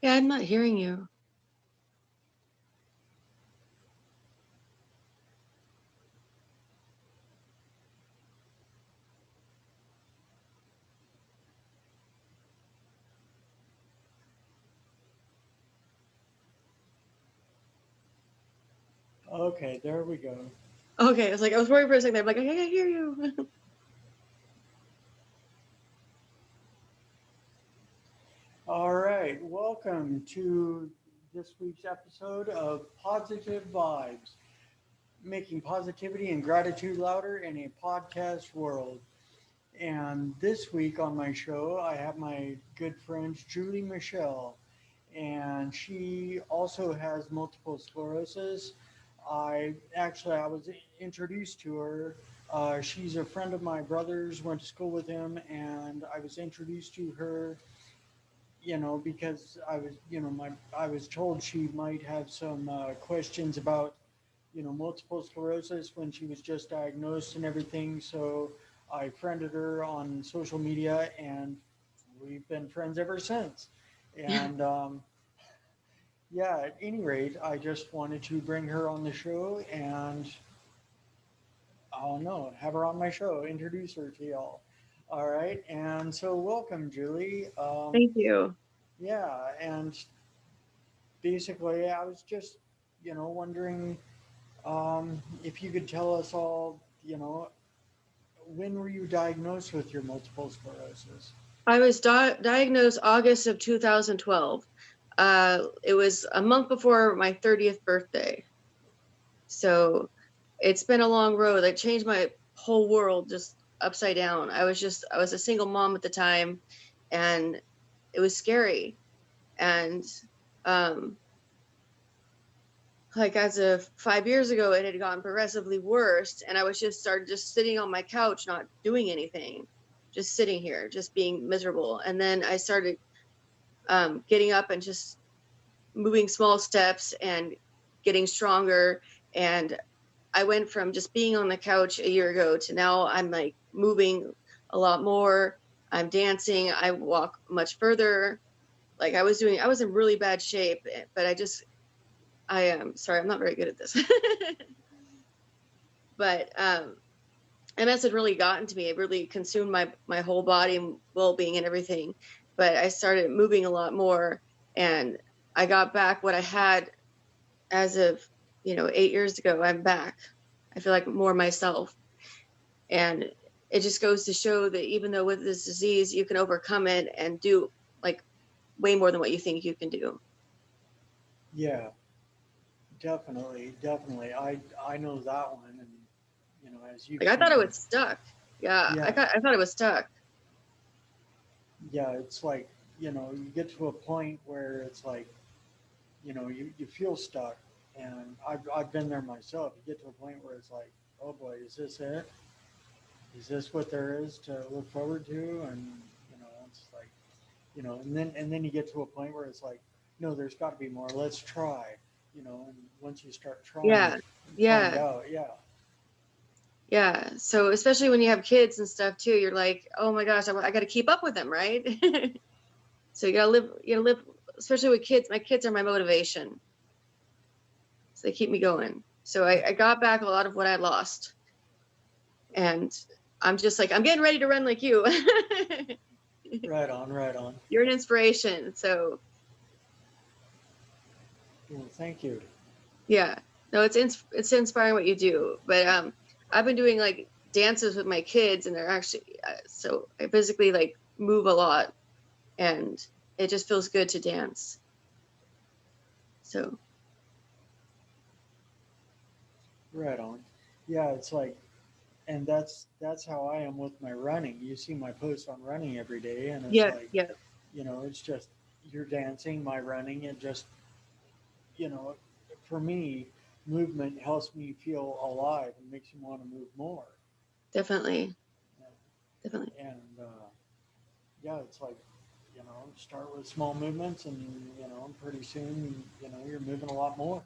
Yeah, I'm not hearing you. Okay, there we go. Okay, I was worried for a second. I'm like, I can't hear you. All right, welcome to this week's episode of Positive Vibes, making positivity and gratitude louder in a podcast world. And this week on my show, I have my good friend Julie Michelle, and she also has multiple sclerosis. I was introduced to her. She's a friend of my brother's, went to school with him, and I was introduced to her, because I was told she might have some questions about, multiple sclerosis when she was just diagnosed and everything. So I friended her on social media, and we've been friends ever since. And yeah, at any rate, I just wanted to bring her on the show and, I don't know, have her on my show, introduce her to y'all. All right. And so, welcome, Julie. Thank you. Yeah. And basically, I was just, wondering if you could tell us all, when were you diagnosed with your multiple sclerosis? I was diagnosed August of 2012. It was a month before my 30th birthday. So it's been a long road. I changed my whole world just upside down. I was a single mom at the time, and it was scary. And um, like as of 5 years ago, it had gotten progressively worse, and I was just sitting on my couch, not doing anything, just sitting here, just being miserable. And then I started getting up and just moving small steps and getting stronger. And I went from just being on the couch a year ago to now I'm like moving a lot more. I'm dancing. I walk much further. I was in really bad shape, but I am sorry, I'm not very good at this. But MS had really gotten to me. It really consumed my whole body and well-being and everything. But I started moving a lot more, and I got back what I had as of 8 years ago. I'm back. I feel like more myself, and it just goes to show that even though with this disease you can overcome it and do like way more than what you think you can do. Yeah, definitely, definitely. I know that one, and as you've Like I thought I seen, was stuck. Yeah, yeah, I thought I was stuck. yeah, it's like, you get to a point where it's like, you feel stuck, and I've been there myself. You get to a point where it's like, oh boy, is this it? Is this what there is to look forward to? And it's like, and then you get to a point where it's like, no, there's got to be more. Let's try. And once you start trying, Yeah, you find yeah, out, yeah, yeah. So especially when you have kids and stuff too, you're like, oh my gosh, I got to keep up with them, right? So you gotta live, especially with kids. My kids are my motivation, so they keep me going. So I got back a lot of what I lost, and I'm just like, I'm getting ready to run like you. right on, right on. You're an inspiration. So Well, thank you. yeah, no, it's inspiring what you do. But I've been doing like dances with my kids, and they're actually so I physically like move a lot, and it just feels good to dance. So Right on. Yeah, it's like, and that's how I am with my running. You see my posts on running every day, and it's yeah, like, yeah, it's just you're dancing, my running, and just you know, for me, movement helps me feel alive and makes me want to move more. definitely, definitely. And yeah, it's like, start with small movements, and pretty soon, you're moving a lot more.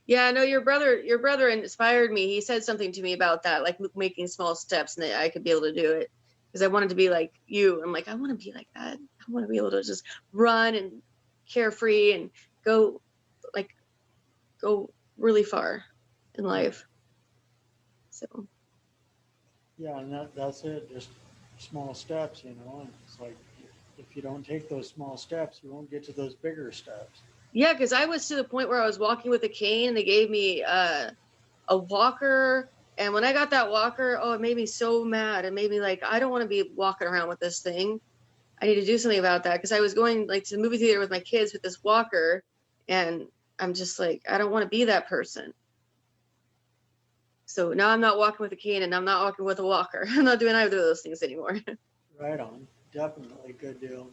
Yeah, no, your brother inspired me. He said something to me about that, like making small steps, and that I could be able to do it because I wanted to be like you. I'm like, I want to be like that. I want to be able to just run and carefree and go really far in life. So Yeah, and that's it. Just small steps, you know. And it's like if you don't take those small steps, you won't get to those bigger steps. yeah, because I was to the point where I was walking with a cane, and they gave me a walker. And when I got that walker, oh, it made me so mad. It made me like, I don't want to be walking around with this thing. I need to do something about that, because I was going like to the movie theater with my kids with this walker, and I'm just like, I don't want to be that person. So now I'm not walking with a cane, and I'm not walking with a walker. I'm not doing either of those things anymore. Right on. Definitely good deal.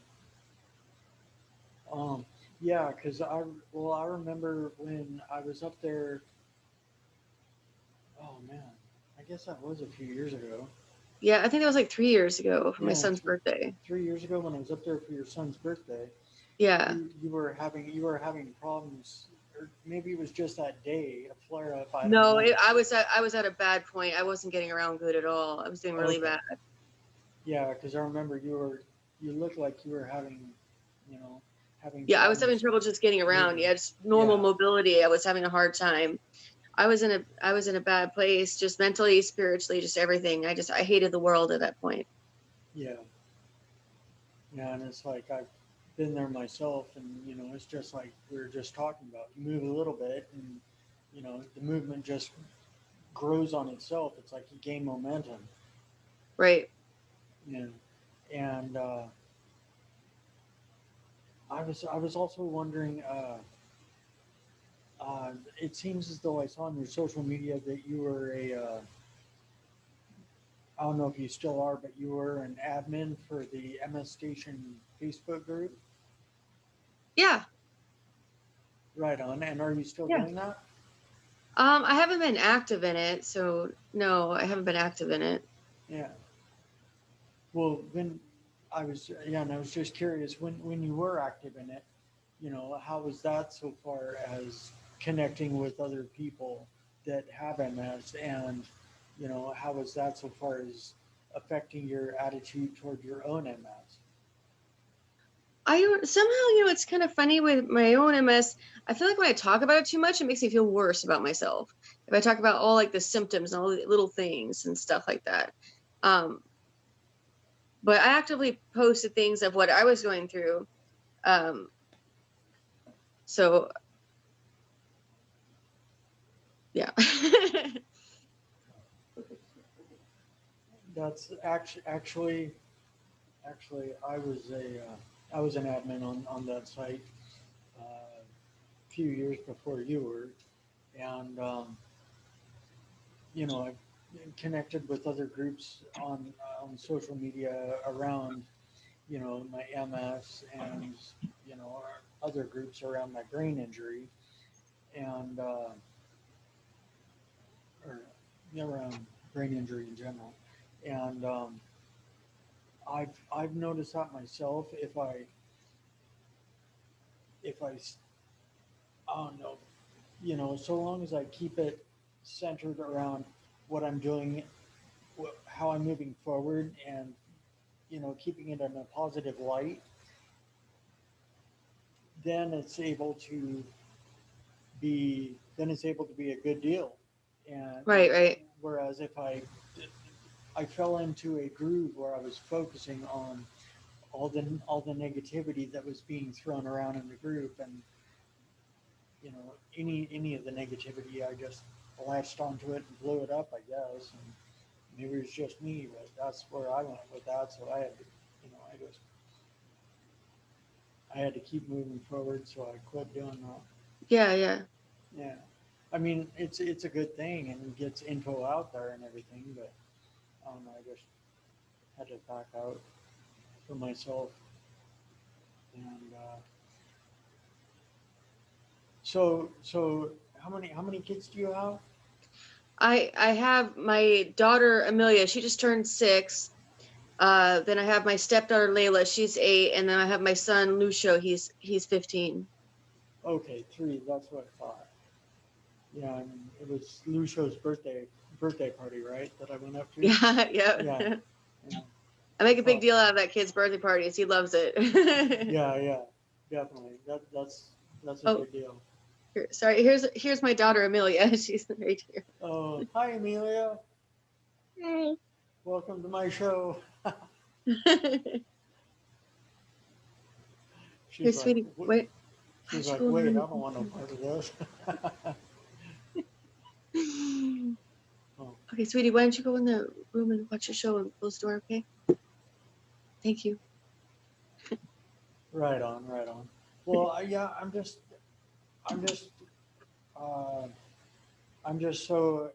Um, yeah, because I remember when I was up there. Oh man, I guess that was a few years ago. Yeah, I think that was like 3 years ago for my Yeah, son's birthday. 3 years ago when I was up there for your son's birthday. Yeah. You were having problems, or maybe it was just that day, a flare up. I don't No, know. I was at a bad point. I wasn't getting around good at all. I was doing really Okay. bad. Yeah, because I remember you looked like you were having Yeah, I was having problems trouble just getting around. moving. Yeah, just normal Yeah, mobility. I was having a hard time. I was in a bad place, just mentally, spiritually, just everything. I hated the world at that point. yeah, yeah, and it's like I've been there myself, and it's just like we were just talking about. You move a little bit, and the movement just grows on itself. It's like you gain momentum. Right. Yeah, and I was also wondering. It seems as though I saw on your social media that you were I don't know if you still are, but you were an admin for the MS Station Facebook group. Yeah. Right on. And are you still Yeah. doing that? I haven't been active in it, so no, I haven't been active in it. Yeah. Well, and I was just curious when you were active in it, how was that so far as connecting with other people that have MS, and how was that so far as affecting your attitude toward your own MS? I don't somehow, it's kind of funny with my own MS. I feel like when I talk about it too much, it makes me feel worse about myself. If I talk about all like the symptoms and all the little things and stuff like that. Um, but I actively posted things of what I was going through. Um, so yeah. That's actually I was an admin on that site a few years before you were, and I've connected with other groups on social media around my MS, and other groups around my brain injury, and or around brain injury in general, and I've noticed that myself. If I don't know, so long as I keep it centered around what I'm doing, how I'm moving forward, and keeping it in a positive light, then it's able to be a good deal. And Right, right. whereas if I fell into a groove where I was focusing on all the negativity that was being thrown around in the group, and any of the negativity, I just latched onto it and blew it up, I guess. And maybe it's just me, but that's where I went with that. So I had to, I had to keep moving forward. So I quit doing that. Yeah, yeah. Yeah, I mean it's a good thing and it gets info out there and everything, but I don't know. I just had to back out for myself. And so how many kids do you have? I have my daughter Amelia. She just turned 6. Then I have my stepdaughter Layla. She's 8, and then I have my son Lucio. He's 15. Okay, three. That's what I thought. Yeah, I mean, it was Lucio's birthday party, right? That I went up to. Yeah, Yeah, yeah. yeah. I make a That's big deal awesome. out of that kid's birthday parties. He loves it. Yeah, yeah. definitely. That's a Oh, good deal. sorry. Here's my daughter Amelia. She's right here. Oh, hi Amelia. Hey. Welcome to my show. Here, She's like, sweetie. Wait. Why she's don't you like, go in the wait, I room? don't want no part of this. Oh, Okay, sweetie. Why don't you go in the room and watch your show and close the door? Okay. Thank you. right on, right on. Well, yeah, I'm just, uh, I'm just so,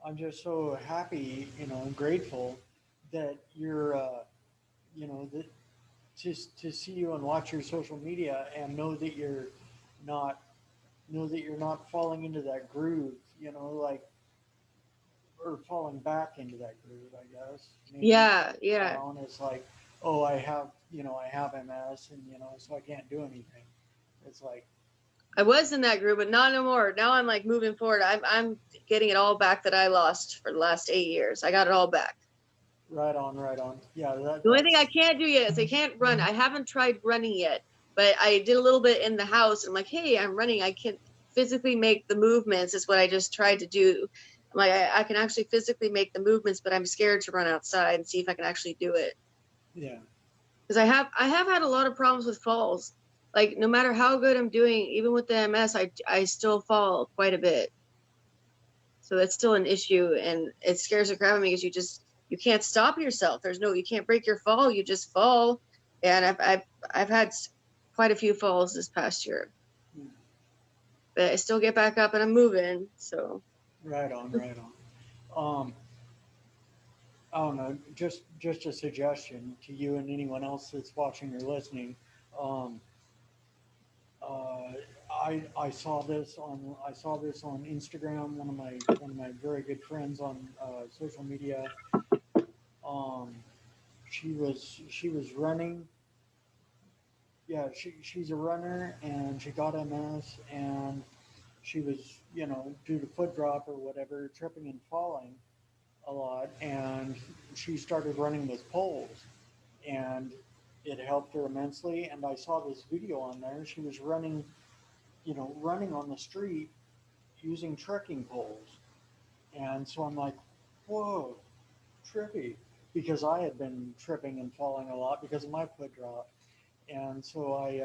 I'm just so happy, and grateful that you're, that just to see you and watch your social media and not, know that you're not falling into that groove, like, or falling back into that groove, I guess. Maybe Yeah, yeah. down. It's like, oh, I have MS, and so I can't do anything. It's like, I was in that group, but not no more. Now I'm like moving forward. I'm getting it all back that I lost for the last 8 years. I got it all back. right on, right on. Yeah, The only thing I that's can't do yet is I can't run. I haven't tried running yet, but I did a little bit in the house. I'm like, hey, I'm running. I can physically make the movements. Is what I just tried to do. I'm like, I can actually physically make the movements, but I'm scared to run outside and see if I can actually do it. yeah, Because I have had a lot of problems with falls. Like no matter how good I'm doing, even with the MS, I still fall quite a bit. So that's still an issue, and it scares the crap out of me because you can't stop yourself. You can't break your fall. You just fall, and I've had quite a few falls this past year, but I still get back up and I'm moving. So right on, right on. I don't know, just a suggestion to you and anyone else that's watching or listening. Um, uh, I saw this on Instagram. One of my very good friends on social media. Um, she was running. Yeah, she's a runner and she got MS and she was, due to foot drop or whatever, tripping and falling a lot, and she started running with poles, and it helped her immensely. And I saw this video on there. She was running, running on the street using trekking poles, and so I'm like, whoa, trippy, because I had been tripping and falling a lot because of my foot drop, and so I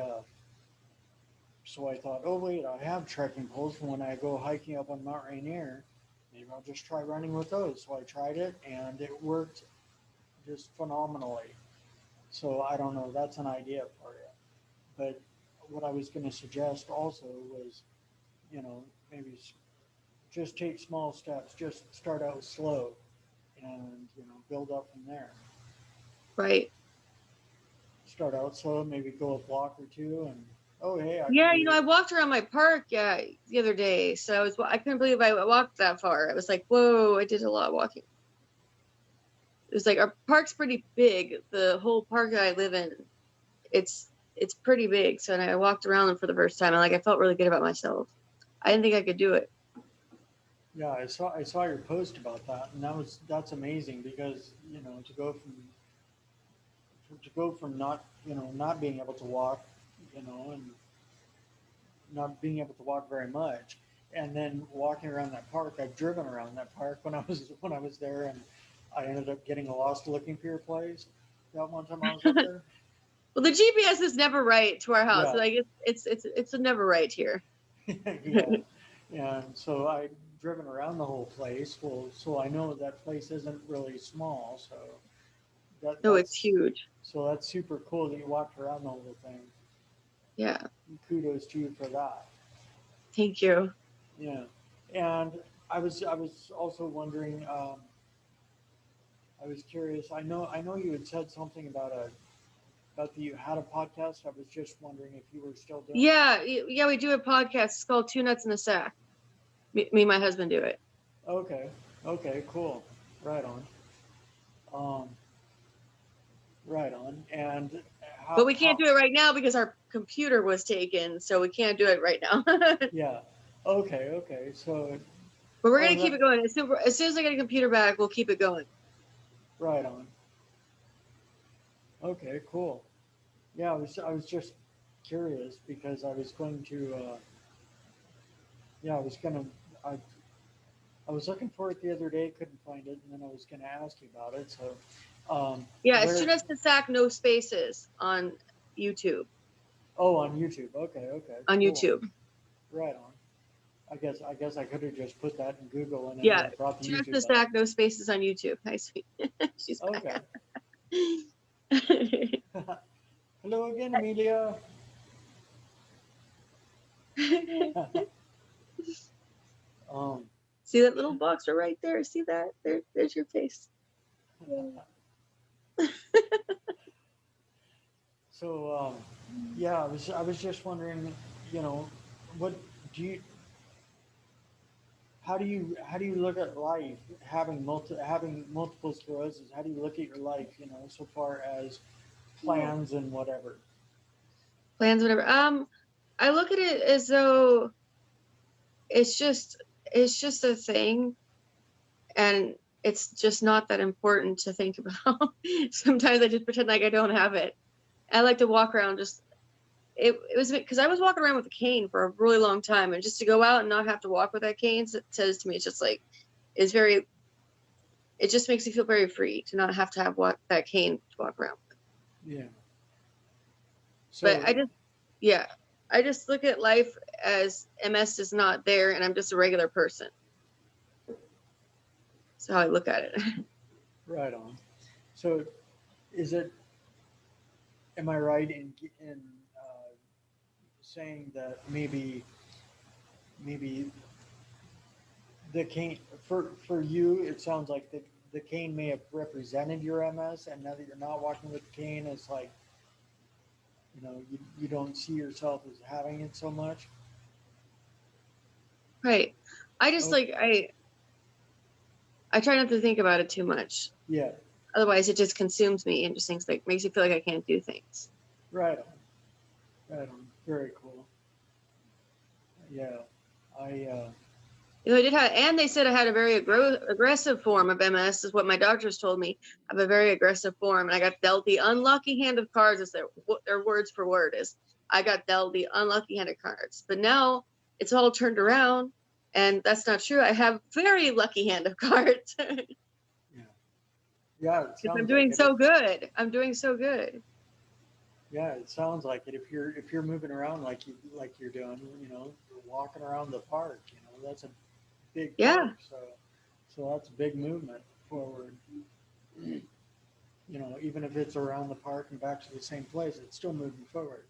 thought, oh wait, I have trekking poles from when I go hiking up on Mount Rainier. Maybe I'll just try running with those. So I tried it, and it worked just phenomenally. So I don't know. That's an idea for you. But what I was going to suggest also was, maybe just take small steps. Just start out slow, and build up from there. right, Start out slow, maybe go a block or two, and oh hey, I can yeah, do. I walked around my park the other day, so I couldn't believe I walked that far. I was like, whoa, I did a lot of walking. It was like our park's pretty big. The whole park that I live in, it's pretty big. So and I walked around them for the first time, and like I felt really good about myself. I didn't think I could do it. Yeah, I saw your post about that, and that's amazing because to go from not being able to walk, and not being able to walk very much, and then walking around that park. I've driven around that park when I was there, and I ended up getting lost looking for your place. That one time I was up there. Well, the GPS is never right to our house. Yeah, Like it's a never right here. yeah, and so I driven around the whole place. Well, so I know that place isn't really small. So that No, it's that's huge. that's super cool that you walked around the whole thing. Yeah, Kudos to you for that. thank you. Yeah, and I was also wondering. I was curious. I know you had said something about that you had a podcast. I was just wondering if you were still doing it. Yeah, we do a podcast. It's called Two Nuts in a Sack. Me and my husband do it. Okay. Okay. Cool. Right on. Um. Right on. And But how we can't how? do it right now because our computer was taken, so we can't do it right now. But Yeah. Okay. Okay. So. we're Oh, gonna keep that. it going. As soon as I get a computer back, we'll keep it going. Right on. Okay. Cool. Yeah, I was just curious because I was going to yeah, I was gonna I I was looking for it the other day, couldn't find it, and then I was gonna ask you about it. So Yeah, it's where Janessa Sack, no spaces on YouTube. oh, on YouTube. Okay, okay, On cool. YouTube. Right on. I guess I could have just put that in Google and it would Yeah, have brought the Janessa YouTube up. Sack, no spaces on YouTube. Hi, sweet. She's Okay. back. Hello again, Amelia. um, See that little box right there? See that? There's your face. so yeah, I was just wondering, you know, what do you how do you look at life having multiple sclerosis? How do you look at your life, so far as plans and whatever? Plans, whatever. I look at it as though it's just it's just a thing, and it's just not that important to think about. Sometimes I just pretend like I don't have it. I like to walk around just it was because I was walking around with a cane for a really long time, and just to go out and not have to walk with that cane says to me, it's just like it's very it just makes me feel very free to not have to have that cane to walk around. Yeah. But So yeah, I just look at life as MS is not there, and I'm just a regular person. That's how I look at it. right on. So is it? Am I right in uh, saying that maybe the cane for you? It sounds like the cane may have represented your MS, and now that you're not walking with the cane, it's like you don't see yourself as having it so much. Right. I just Okay. like I try not to think about it too much. Yeah. Otherwise, it just consumes me and just things like makes me feel like I can't do things. Right on. Right on. Very cool. Yeah. I. I did have, and they said I had a very aggressive form of MS, is what my doctors told me. I have a very aggressive form, and I got dealt the unlucky hand of cards. Is their words for word is I got dealt the unlucky hand of cards. But now it's all turned around, and that's not true. I have very lucky hand of cards because Yeah. Yeah. It I'm sounds like doing it. If, so good. I'm doing so good. yeah. It sounds like it. If you're moving around like you're doing, you're walking around the park. That's a big Yeah. park. So that's a big movement forward. Even if it's around the park and back to the same place, it's still moving forward.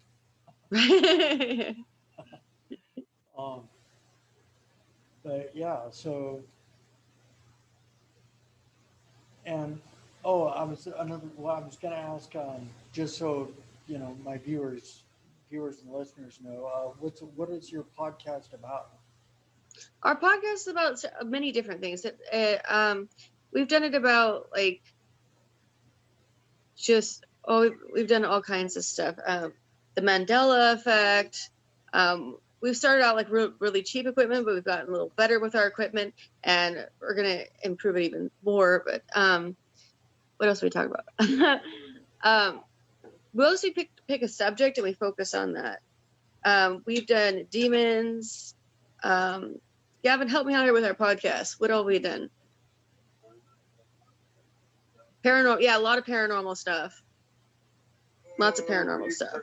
Um, but yeah, so and oh, I was gonna ask, just so my viewers and listeners know, what is your podcast about? Our podcast is about many different things. We've done it about like just we've done all kinds of stuff. The Mandela effect. We've started out like really cheap equipment, but we've gotten a little better with our equipment, and we're gonna improve it even more. But what else do we talk about? We mostly pick a subject and we focus on that. We've done demons. Gavin, help me out here with our podcast. What all we done? Paranormal, yeah, a lot of paranormal stuff. Lots of paranormal stuff.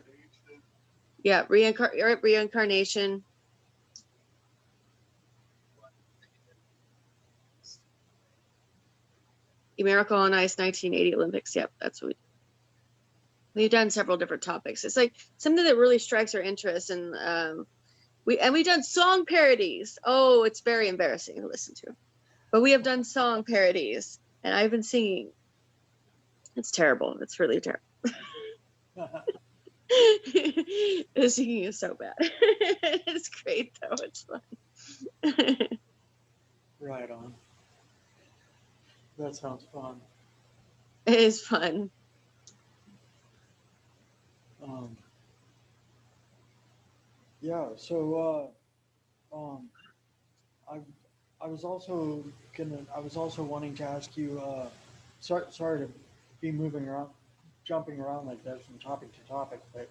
Yeah, reincarnation. The Miracle on Ice 1980 Olympics. Yep, that's what we've done several different topics. It's like something that really strikes our interest, and we've done song parodies. Oh, it's very embarrassing to listen to, but we have done song parodies, and I've been singing. It's terrible. It's really terrible. The singing is so bad. It's great though. It's fun. Right on. That sounds fun. It is fun. Um, yeah. So I I was also wanting to ask you. Sorry to be moving around. jumping around like this from topic to topic, but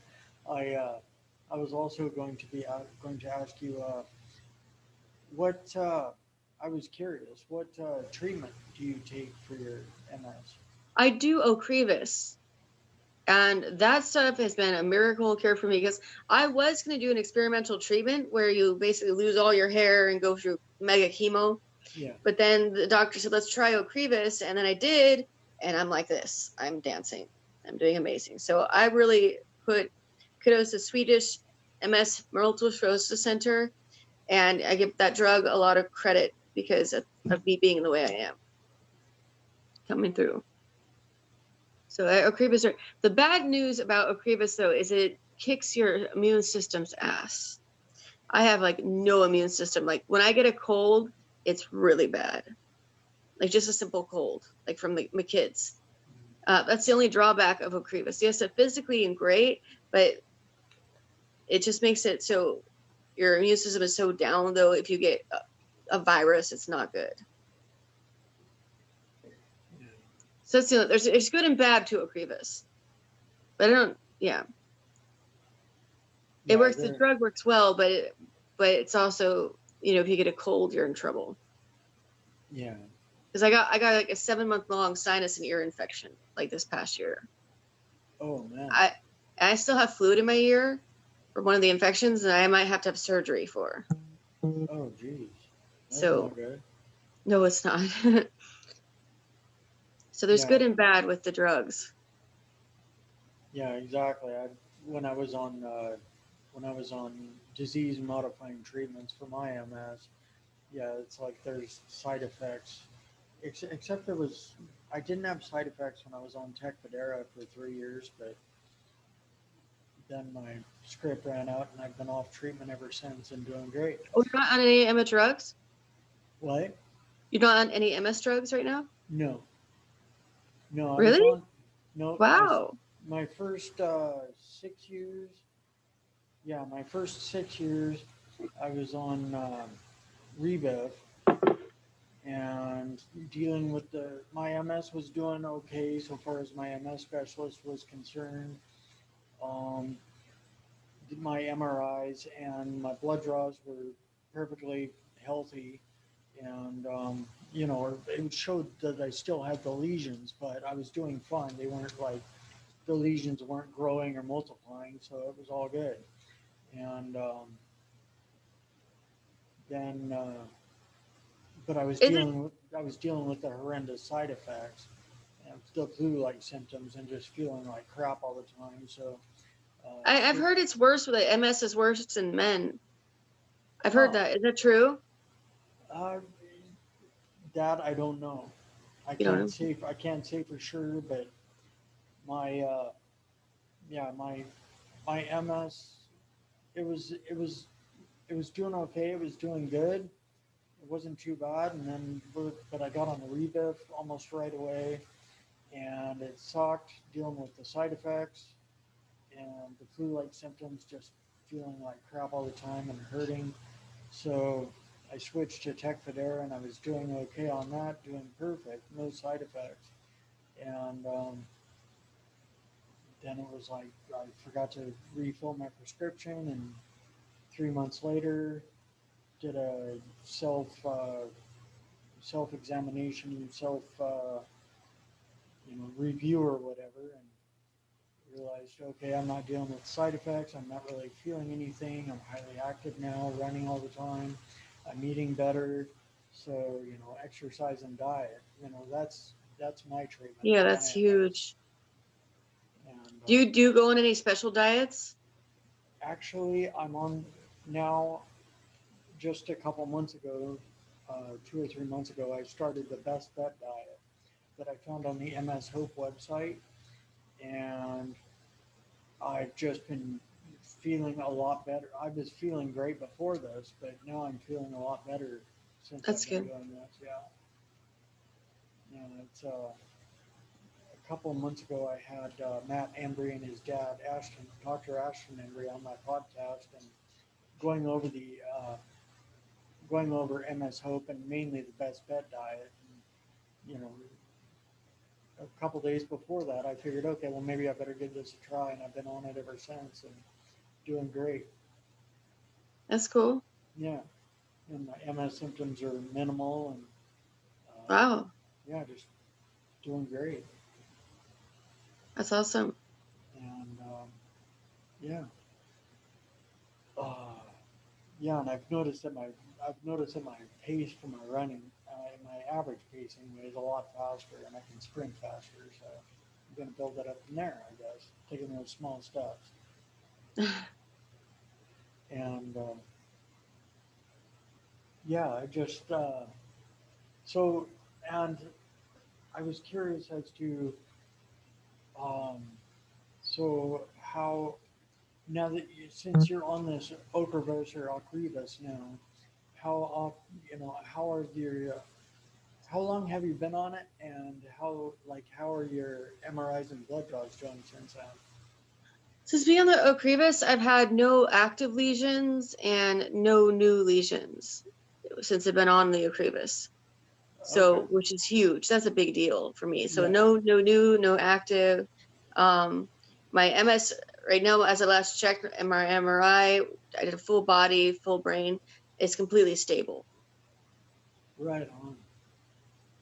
I uh, I was also going to ask you what I was curious. What treatment do you take for your MS? I do Ocrevus. And that stuff has been a miracle cure for me because I was going to do an experimental treatment where you basically lose all your hair and go through mega chemo. Yeah. But then the doctor said, let's try Ocrevus. And then I did. And I'm like this. I'm dancing. I'm doing amazing. So I really put kudos to Swedish MS Multiple Sclerosis Center. And I give that drug a lot of credit because of me being the way I am coming through. So Ocrevus, the bad news about Ocrevus though is it kicks your immune system's ass. I have like no immune system. Like when I get a cold, it's really bad. Like just a simple cold, like from my kids. That's the only drawback of Ocrevus. Yes, it's physically and great, but it just makes it so your immune system is so down. Though if you get a virus, it's not good. Yeah. So it's, there's good and bad to Ocrevus, but I don't. Yeah, it Yeah. works. The drug works well, but it's also, if you get a cold, you're in trouble. Yeah. Because I got like a 7-month long sinus and ear infection like this past year. Oh man. I still have fluid in my ear from one of the infections, and I might have to have surgery for. Oh geez. That's So not good. no, it's not. So there's Yeah. good and bad with the drugs. Yeah. Exactly. When I was on disease modifying treatments for my MS, yeah, it's like there's side effects. Except I didn't have side effects when I was on Tecfidera for 3 years, but then my script ran out and I've been off treatment ever since and doing great. Oh, you're not on any MS drugs? What? You're not on any MS drugs right now? No. No, I was Really? on. No, Wow. my first 6 years. Yeah, my first 6 years, I was on Rebev and dealing with my MS was doing okay so far as my MS specialist was concerned. Um, did my MRIs and my blood draws were perfectly healthy, and it showed that I still had the lesions, but I was doing fine. They weren't like the lesions weren't growing or multiplying, so it was all good. And then, but Is it? I was dealing with the horrendous side effects and the flu-like symptoms and just feeling like crap all the time. So, I've heard it's worse with MS is worse in men. I've heard oh, that. Is that true? uh, that I don't know. You don't know? I can't say for sure, but my yeah my MS it was doing okay. It was doing good. It wasn't too bad, and then but I got on the Reviv almost right away, and it sucked dealing with the side effects and the flu-like symptoms, just feeling like crap all the time and hurting. So I switched to Tecfidera, and I was doing okay on that, doing perfect, no side effects. And then it was like I forgot to refill my prescription, and 3 months later, did a self examination, self review or whatever, and realized, okay, I'm not dealing with side effects. I'm not really feeling anything. I'm highly active now, running all the time. I'm eating better. So, exercise and diet, that's my treatment Yeah, for that's my MS. huge. And Do you go on any special diets? actually, I'm on now, just a couple months ago, 2 or 3 months ago, I started the Best Bet diet that I found on the MS Hope website. And I've just been feeling a lot better. I was feeling great before this, but now I'm feeling a lot better since That's I've been good. doing this. Yeah, yeah. It's a couple of months ago. I had Matt Embry and his dad, Ashton, Dr. Ashton Embry, on my podcast, and going over the going over MS Hope and mainly the Best Bet diet. And, a couple days before that, I figured, okay, well, maybe I better give this a try, and I've been on it ever since, and doing great. That's cool. Yeah, and my MS symptoms are minimal, and Wow. yeah, just doing great. That's awesome. And yeah, uh, yeah, and I've noticed that my pace for my running, my average pace anyway, is a lot faster, and I can sprint faster. So I'm going to build that up from there, I guess, taking those small steps. And yeah, I just so and I was curious as to um, so how now that since you're on this Ocrevus or Ocrevus now, how are your how long have you been on it, and how are your MRIs and blood draws doing since then? Since being on the Ocrevus, I've had no active lesions and no new lesions since I've been on the Ocrevus. So, Okay. which is huge. That's a big deal for me. So Yeah. no new, no active. My MS right now, as I last checked, MRI, I did a full body, full brain. It's completely stable. Right on.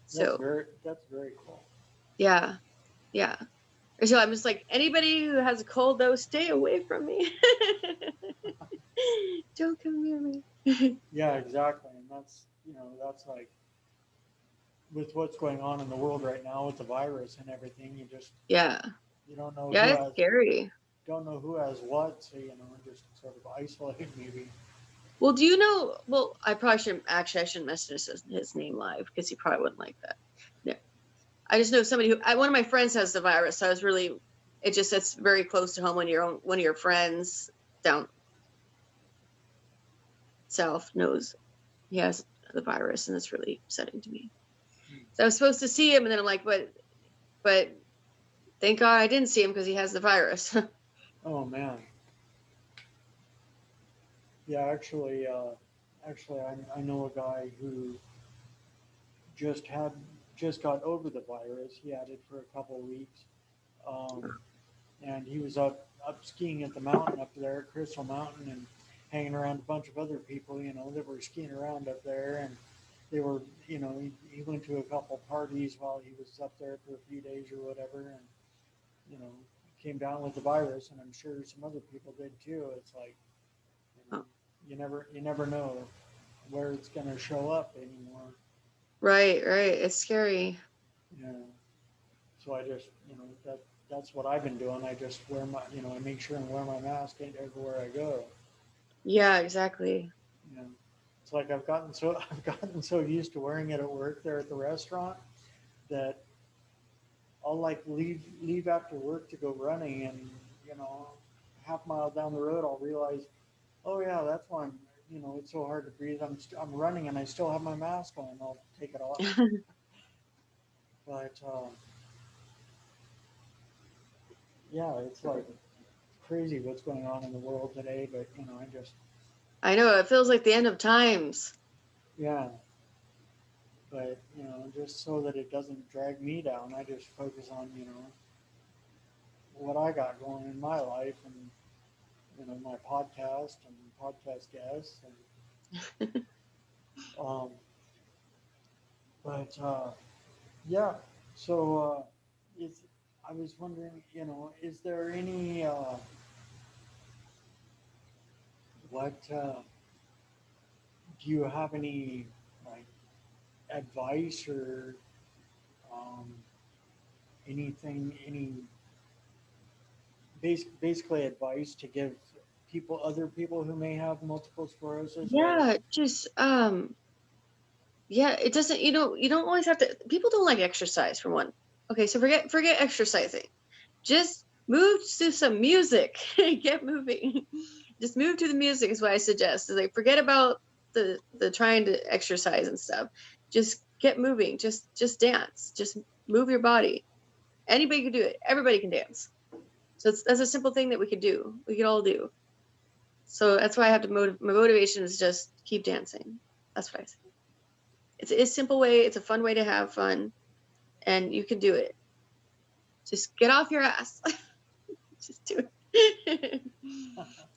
So That's very cool. yeah, yeah. So I'm just like, anybody who has a cold though, stay away from me. Don't come near me. Yeah, exactly. And that's like with what's going on in the world right now with the virus and everything, Yeah. you don't know Yeah, it's scary. who has what, so just sort of isolate maybe. Well, do you know? Well, I probably shouldn't. Actually, I shouldn't mention his name live because he probably wouldn't like that. Yeah, I just know somebody one of my friends has the virus. So I was really, it's very close to home when one of your friends down south knows he has the virus, and it's really upsetting to me. So I was supposed to see him, and then I'm like, but thank God I didn't see him because he has the virus. Oh man. Yeah, actually, I know a guy who just had just got over the virus. He had it for a couple of weeks, um, and he was up skiing at the mountain up there at Crystal Mountain and hanging around a bunch of other people, that were skiing around up there, and they were, he went to a couple parties while he was up there for a few days or whatever, and you know, came down with the virus, and I'm sure some other people did too. It's like, you know, Oh, you never know where it's going to show up anymore. right, right. It's scary. Yeah. So I just, that's what I've been doing. I just wear I make sure and wear my mask everywhere I go. Yeah, exactly. You know, it's like I've gotten so used to wearing it at work there at the restaurant that I'll like leave after work to go running, and half mile down the road I'll realize, oh yeah, that's why it's so hard to breathe. I'm running and I still have my mask on. I'll take it off, but yeah, it's like crazy what's going on in the world today. But I just I know it feels like the end of times. yeah, but just so that it doesn't drag me down, I just focus on what I got going in my life, and my podcast and podcast guests, and um, but yeah. So is I was wondering, is there any what do you have any like advice or um, any basically advice to give other people who may have multiple sclerosis, or Yeah, just yeah, it doesn't, you don't always have to, people don't like exercise for one. Okay, so forget exercising. Just move to some music. Get moving. Just move to the music is what I suggest. Is like forget about the trying to exercise and stuff. Just get moving. Just dance. Just move your body. Anybody can do it. Everybody can dance. So that's a simple thing that we could do. We could all do. So that's why I have to my motivation is just keep dancing. That's what I say. It's a simple way. It's a fun way to have fun, and you can do it. Just get off your ass. Just do it.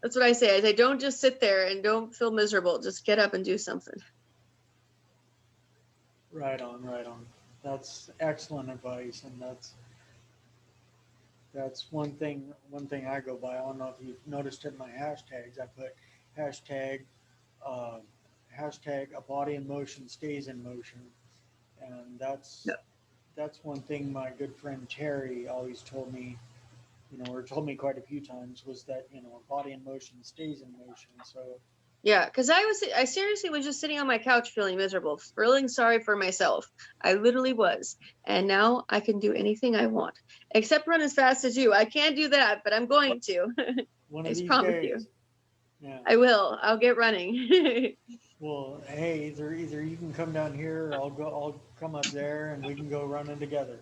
That's what I say. I say, don't just sit there and don't feel miserable. Just get up and do something. Right on, right on. That's excellent advice, and that's one thing I go by. I don't know if you've noticed it in my hashtags. I put hashtag uh, hashtag a body in motion stays in motion, and No. that's one thing my good friend Terry always told me. Or told me quite a few times was that a body in motion stays in motion. So Yeah, because I seriously was just sitting on my couch feeling miserable, feeling sorry for myself. I literally was. And now I can do anything I want, except run as fast as you. I can't do that, but I'm going to. one I of just these promise you. days, yeah. I will. I'll get running. Well, hey, either you can come down here, or I'll come up there, and we can go running together.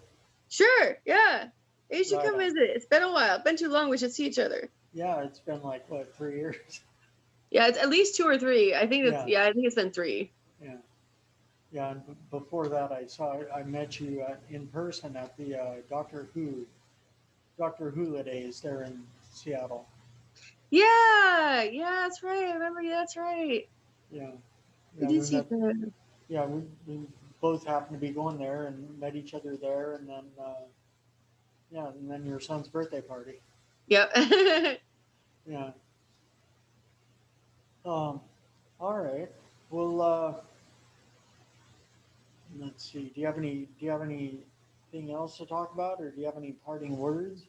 Sure. Yeah. You should Right come on. visit. It's been a while. It's been too long. We should see each other. Yeah, it's been like what 3 years. Yeah, it's at least 2 or 3. I think Yeah, I think it's been 3. yeah, yeah. And before that, I met you in person at the Doctor Who days there in Seattle. Yeah. Yeah, that's right. I remember. Yeah, that's right. Yeah, We yeah. did We see met. each other. Yeah, we both happened to be going there and met each other there, and then yeah, and then your son's birthday party. Yep. Yeah. All right. Well, let's see. Do you have anything else to talk about, or do you have any parting words?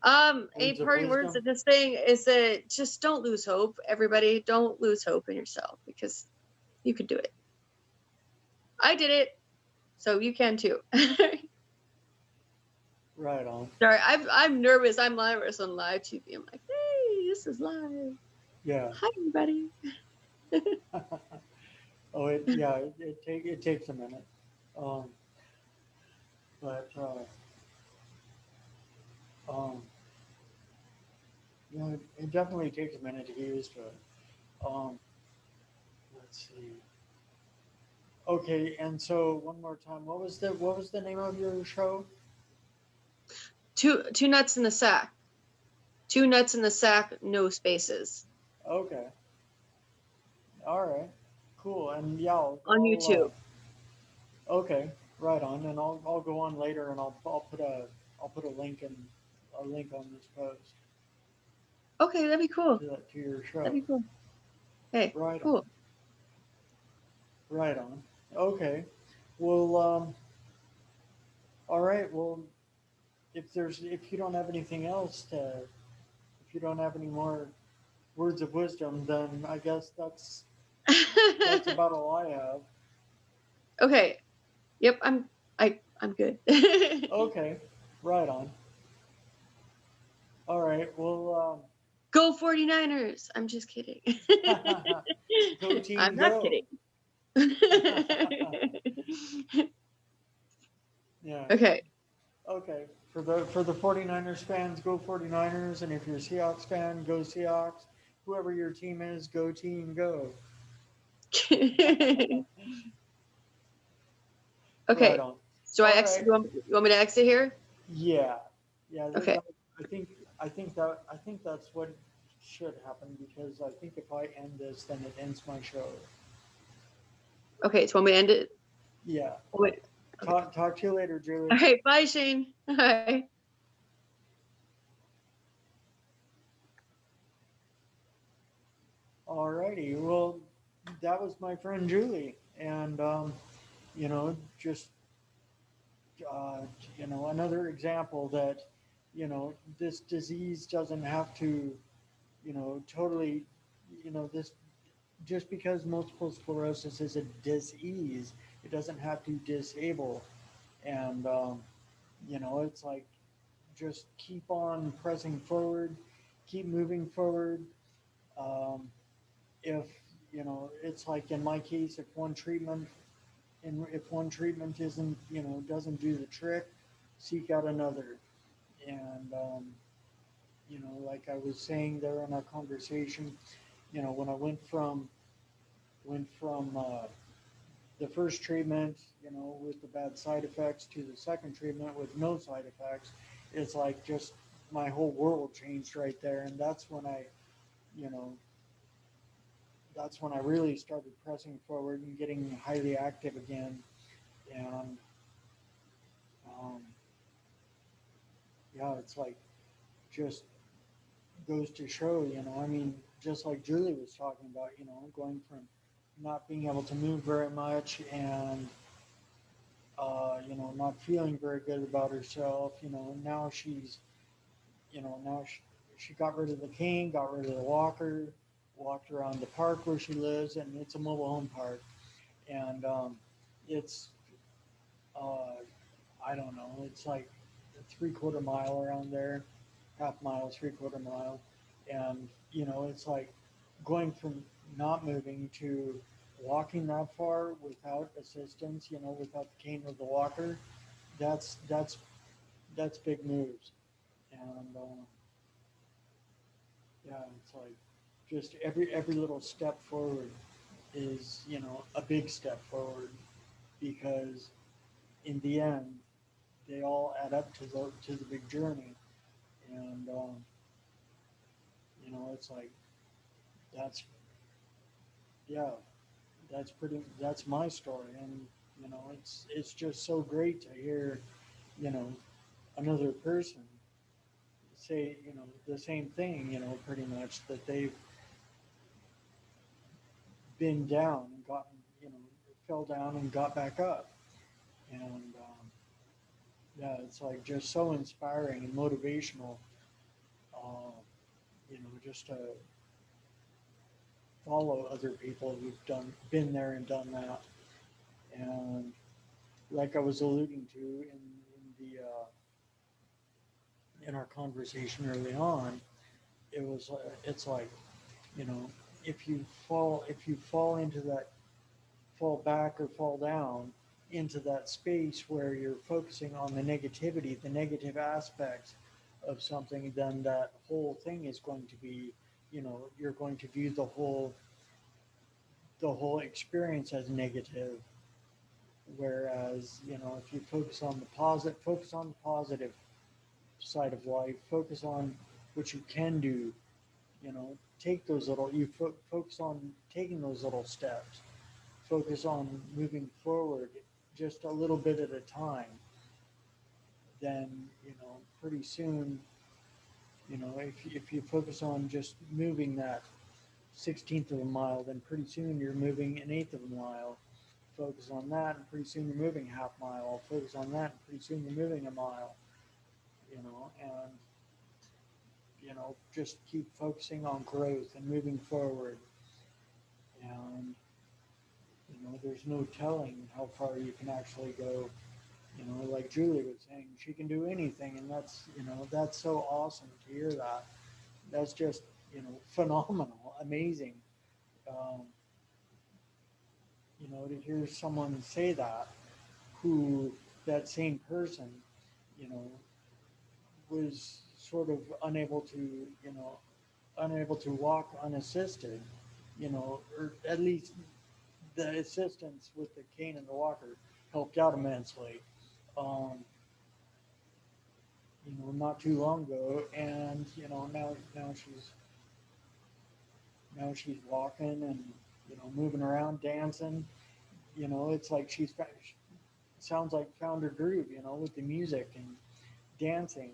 Any Words of parting words wisdom? of this thing is that just don't lose hope. Everybody, don't lose hope in yourself because you can do it. I did it, so you can too. Sorry, Right on. I'm nervous. I'm nervous on live TV. I'm like, hey, this is live. Yeah. Hi, everybody. Oh, it takes a minute, um, but um, it definitely takes a minute to get used to it. Um, let's see. Okay, and so one more time, what was the name of your show? Two nuts in the sack. Two nuts in the sack. No spaces Okay, all right, cool, and yeah, on YouTube. okay, right on, and I'll go on later, and I'll put a link on this post Okay, that'd be cool. to your That'd show. be cool. Hey, Right on, cool. right on. Okay, well, all right, well, if you don't have anything else if you don't have any more words of wisdom, then I guess that's about all I have. Okay. Yep. I'm good. Okay, right on. All right. Well, Go 49ers. I'm just kidding. go team, I'm not go. kidding. Yeah. Okay. Okay. For the 49ers fans, go 49ers, and if you're a Seahawks fan, go Seahawks. Whoever your team is, go team, go. Right Okay. on. So I All exit. right. You want me to exit here? Yeah. Yeah. Okay. I think that's what should happen, because I think if I end this, then it ends my show. Okay. So want me to end it? Yeah. Oh, wait. Okay. Talk to you later, All Julie. right. Bye, Shane. Bye. Alrighty. Well, that was my friend Julie, and just uh, another example that this disease doesn't have to totally this just because multiple sclerosis is a disease, it doesn't have to disable, and it's like just keep on pressing forward, keep moving forward. Um, if it's like in my case, if one treatment isn't doesn't do the trick, seek out another. And like I was saying there in our conversation, when I went from the first treatment, you know, with the bad side effects to the second treatment with no side effects, it's like just my whole world changed right there. And that's when you know, that's when I really started pressing forward and getting highly active again. And um, yeah, it's like just goes to show, you know, I mean, just like Julie was talking about, you know, going from not being able to move very much and, you know, not feeling very good about herself, you know, now she's, you know, now she got rid of the cane, got rid of the walker, walked around the park where she lives, and it's a mobile home park. And it's, uh, I don't know, it's like a 3/4 mile around there, half mile, 3/4 mile. And, you know, it's like going from not moving to walking that far without assistance, you know, without the cane or the walker, that's, that's, that's big moves. And, yeah, it's like just every little step forward is, you know, a big step forward because in the end, they all add up to the big journey. And, you know, it's like, that's, yeah, that's my story. And, you know, it's just so great to hear, you know, another person say, you know, the same thing, you know, pretty much that they've been down and gotten, you know, fell down and got back up. And, yeah, it's like just so inspiring and motivational, uh, you know, just to follow other people who've been there and done that. And like I was alluding to in our conversation early on, it's like, you know, if you fall into that, fall back or fall down into that space where you're focusing on the negativity, the negative aspects of something, then that whole thing is going to be, you know, you're going to view the whole experience as negative. Whereas, you know, if you focus on the positive side of life, focus on what you can do, you know, take those little, focus on taking those little steps, focus on moving forward just a little bit at a time, then, you know, pretty soon, you know, if you focus on just moving that 16th of a mile, then pretty soon you're moving an eighth of a mile. Focus on that, and pretty soon you're moving half mile. Focus on that, and pretty soon you're moving a mile. You know, and you know, just keep focusing on growth and moving forward. And you know, there's no telling how far you can actually go. You know, like Julie was saying, she can do anything, and that's, you know, that's so awesome to hear that. That's just, you know, phenomenal, amazing. Um, you know, to hear someone say that, who that same person, you know, was sort of unable to, you know, unable to walk unassisted, you know, or at least the assistance with the cane and the walker helped out immensely. Um, you know, not too long ago, and you know, now she's walking and, you know, moving around, dancing. You know, it's like sounds like found her groove. You know, with the music and dancing.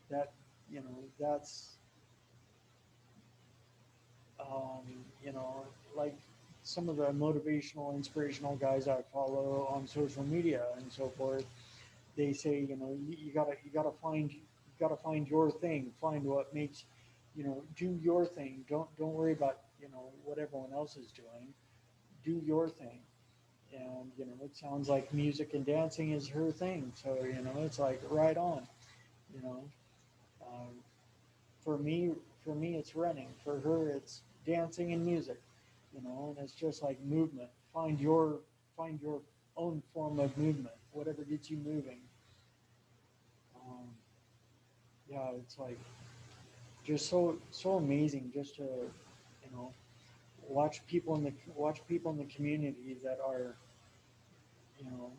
That, you know, that's, um, you know, like some of the motivational, inspirational guys I follow on social media and so forth. They say, you know, you gotta find your thing, find what makes, you know, do your thing. Don't worry about, you know, what everyone else is doing. Do your thing. And you know, it sounds like music and dancing is her thing. So you know, it's like right on. You know, um, for me, it's running. For her, it's dancing and music. You know, and it's just like movement. Find your own form of movement, whatever gets you moving. Um, yeah, it's like just so amazing just to, you know, watch people in the community that are, you know,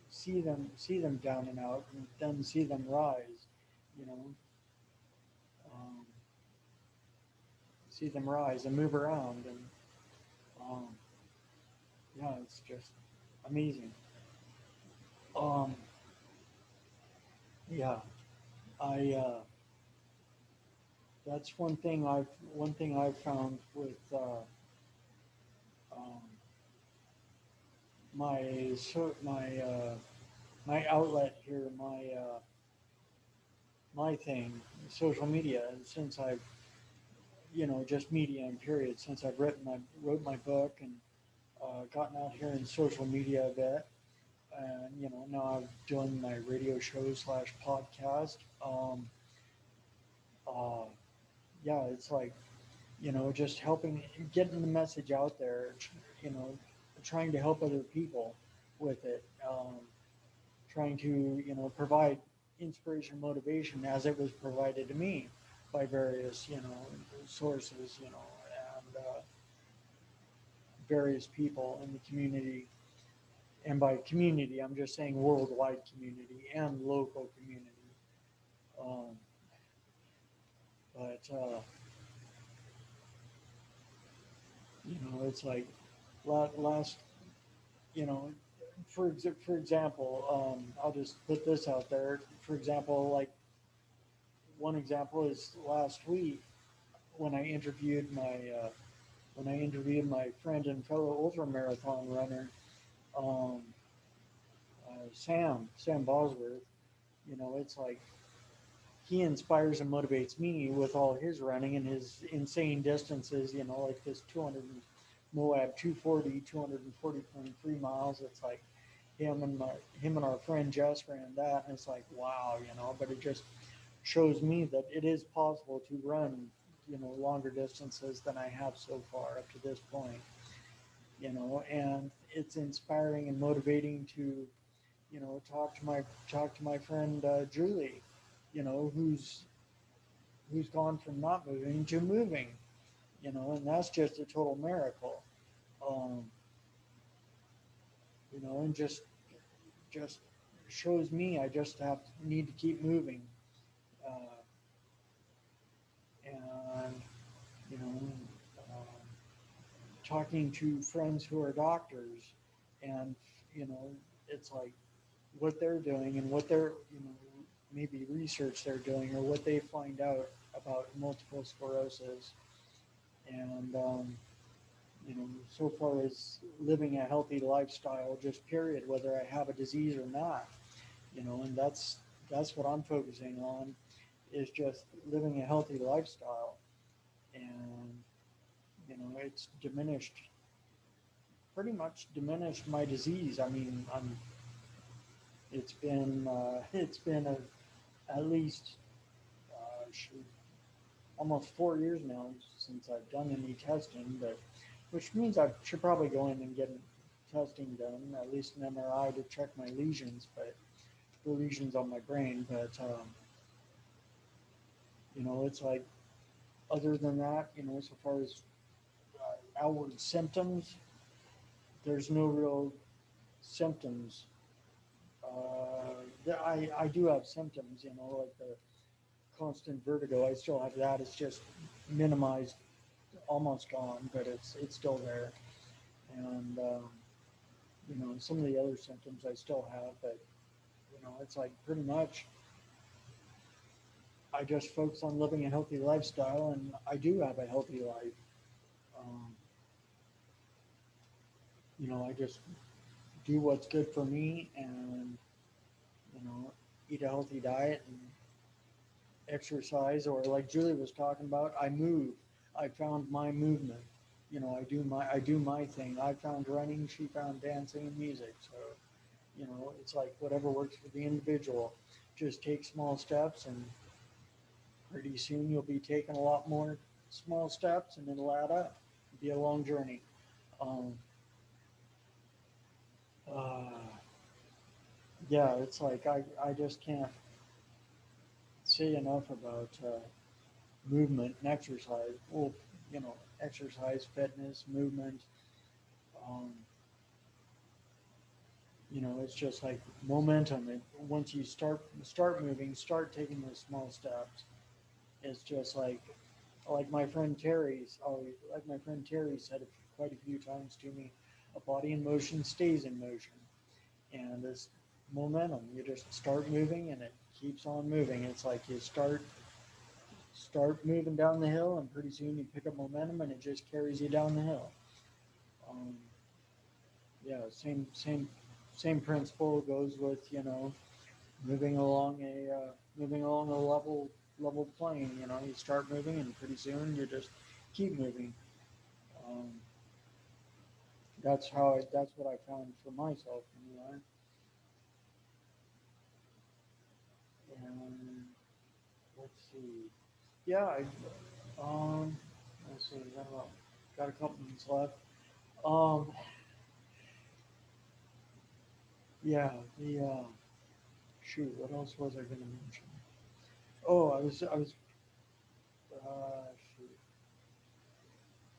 see them down and out, and then see them rise, you know, um, see them rise and move around, and um, yeah, it's just amazing. Um, yeah, I that's one thing I've found with um, my outlet here, my thing, social media. Since I've just media and period. Since I've wrote my book and gotten out here in social media a bit, and now I'm doing my radio show slash podcast. Uh, yeah, it's like just helping, getting the message out there. You know, trying to help other people with it. Trying to provide inspiration, motivation as it was provided to me by various sources, and various people in the community. And by community, I'm just saying worldwide community and local community. Um, but it's like last, you know, for example, I'll just put this out there. For example, like one example is last week when I interviewed my friend and fellow ultra marathon runner, um, Sam Bosworth. It's like he inspires and motivates me with all his running and his insane distances. Like this 200 Moab 240, 240.3 miles. It's like him and our friend Jess ran that, and it's like wow. But it just shows me that it is possible to run longer distances than I have so far up to this point. And it's inspiring and motivating to talk to my friend Julie, who's gone from not moving to moving, and that's just a total miracle. um, and just shows me I just need to keep moving, uh, and you know um, talking to friends who are doctors, and it's like what they're doing and what they're maybe research they're doing or what they find out about multiple sclerosis, and so far as living a healthy lifestyle, just period, whether I have a disease or not, and that's what I'm focusing on, is just living a healthy lifestyle. And it's pretty much diminished my disease. I mean, it's been at least shoot, almost 4 years now since I've done any testing, but which means I should probably go in and get testing done, at least an MRI to check my lesions, but the lesions on my brain. But it's like other than that, so far as outward symptoms, there's no real symptoms. I do have symptoms, like the constant vertigo. I still have that. It's just minimized, almost gone, but it's still there. And some of the other symptoms I still have, but it's like pretty much I just focus on living a healthy lifestyle, and I do have a healthy life. Um, I just do what's good for me, and eat a healthy diet and exercise, or like Julie was talking about, I move. I found my movement. I do my thing. I found running. She found dancing and music. So it's like whatever works for the individual. Just take small steps, and pretty soon you'll be taking a lot more small steps, and it'll add up. It'll be a long journey. Um, uh, yeah, it's like I just can't say enough about movement and exercise. Well, exercise, fitness, movement. Um, it's just like momentum. Once you start moving, start taking those small steps. It's just like my friend Terry's always like my friend Terry said quite a few times to me, a body in motion stays in motion, and this momentum. You just start moving, and it keeps on moving. It's like you start moving down the hill, and pretty soon you pick up momentum, and it just carries you down the hill. Um, yeah, same principle goes with moving along a level plane. You start moving, and pretty soon you just keep moving. Um, that's what I found for myself. And let's see. Yeah, let's see. Got a couple minutes left. Um, yeah, the shoot. What else was I going to mention? Oh, shoot.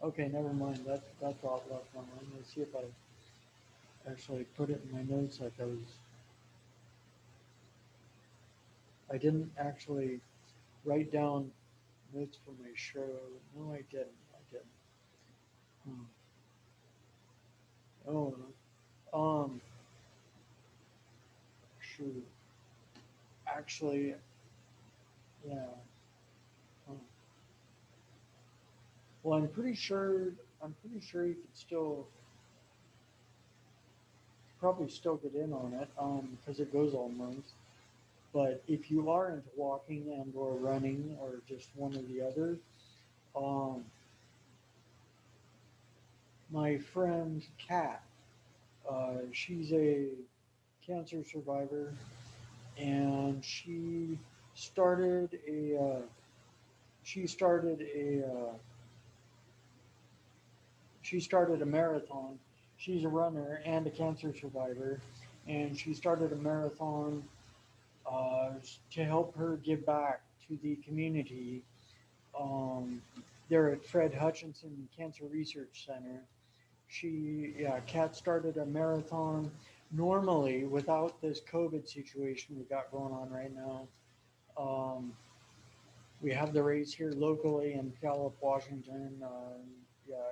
Okay, never mind. That thought left my mind. Let's see if I actually put it in my notes. I didn't actually write down notes for my show. No, I didn't. I didn't. Hmm. Oh, um, shoot. Actually, yeah. Hmm. Well, I'm pretty sure you could still probably still get in on it because it goes all month. But if you are into walking and or running or just one or the other, um, my friend Kat, she's a cancer survivor, and started a uh, she started she started a marathon. She's a runner and a cancer survivor, and she started a marathon uh, to help her give back to the community. Um, they're at Fred Hutchinson Cancer Research Center. Kat started a marathon. Normally, without this COVID situation we got going on right now, um, we have the race here locally in Puyallup, Washington.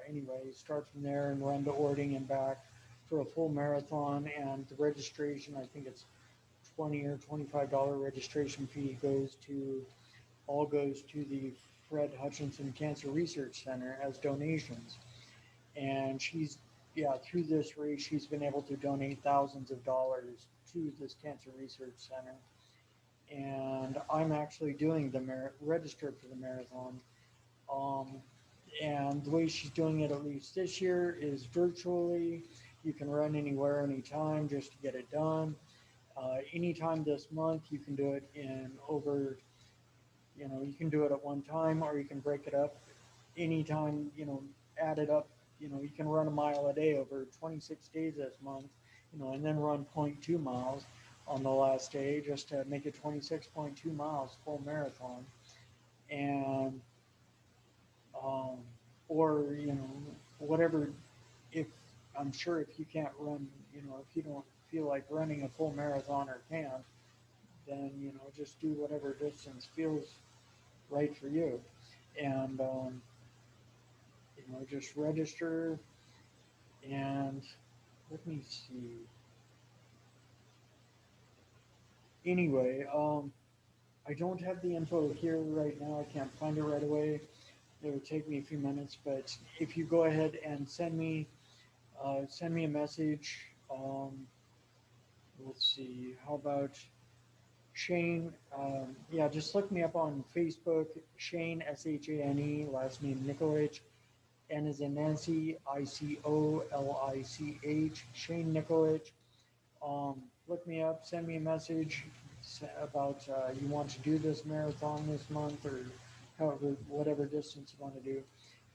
Anyway, start from there and run to Ording and back for a full marathon. And the registration, I think it's $20 or $25 registration fee goes to the Fred Hutchinson Cancer Research Center as donations. And through this race, she's been able to donate thousands of dollars to this cancer research center. And I'm actually doing registered for the marathon. Um, and the way she's doing it, at least this year, is virtually. You can run anywhere, anytime, just to get it done. Anytime this month, you can do it you can do it at one time, or you can break it up anytime, add it up. You can run a mile a day over 26 days this month, and then run zero point 0.2 miles on the last day just to make it 26.2 miles full marathon. And, um, or, whatever, if I'm sure if you can't run, if you don't feel like running a full marathon or can't, then, just do whatever distance feels right for you. And, just register. And let me see. Anyway, I don't have the info here right now. I can't find it right away. It would take me a few minutes, but if you go ahead and send me a message. Let's see. How about Shane? Yeah, just look me up on Facebook. Shane Shane, last name Nikolich. N is in Nancy, Icolich. Shane Nikolich. Look me up, send me a message about you want to do this marathon this month or however, whatever distance you want to do,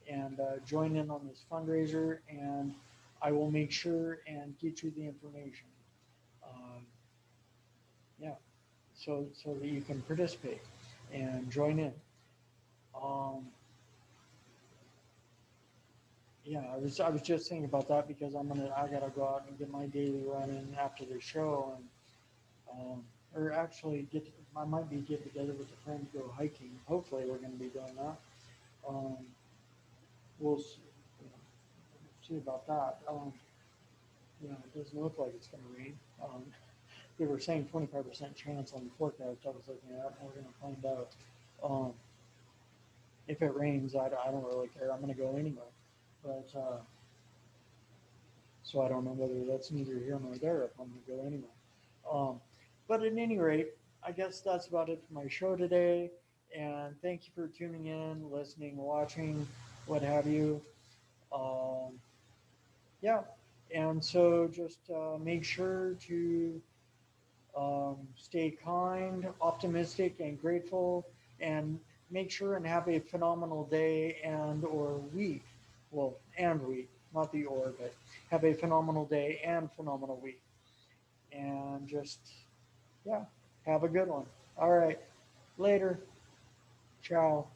and join in on this fundraiser. And I will make sure and get you the information. Um, yeah, so that you can participate and join in. Um, Yeah, I was just thinking about that because I gotta go out and get my daily run in after the show, and or actually I might be get together with a friend to go hiking. Hopefully we're gonna be doing that. Um, we'll see, you know, see about that. It doesn't look like it's gonna rain. They were saying 25% chance on the forecast I was looking at, and we're gonna find out. Um, if it rains, I don't really care. I'm gonna go anyway, but so I don't know whether that's neither here nor there if I'm gonna go anyway. Um, but at any rate, I guess that's about it for my show today. And thank you for tuning in, listening, watching, what have you. Um, yeah. And so just make sure to stay kind, optimistic, and grateful, and make sure and have a phenomenal day and or week. Well, and week, not the or, but have a phenomenal day and phenomenal week. And just, yeah, have a good one. All right. Later. Ciao.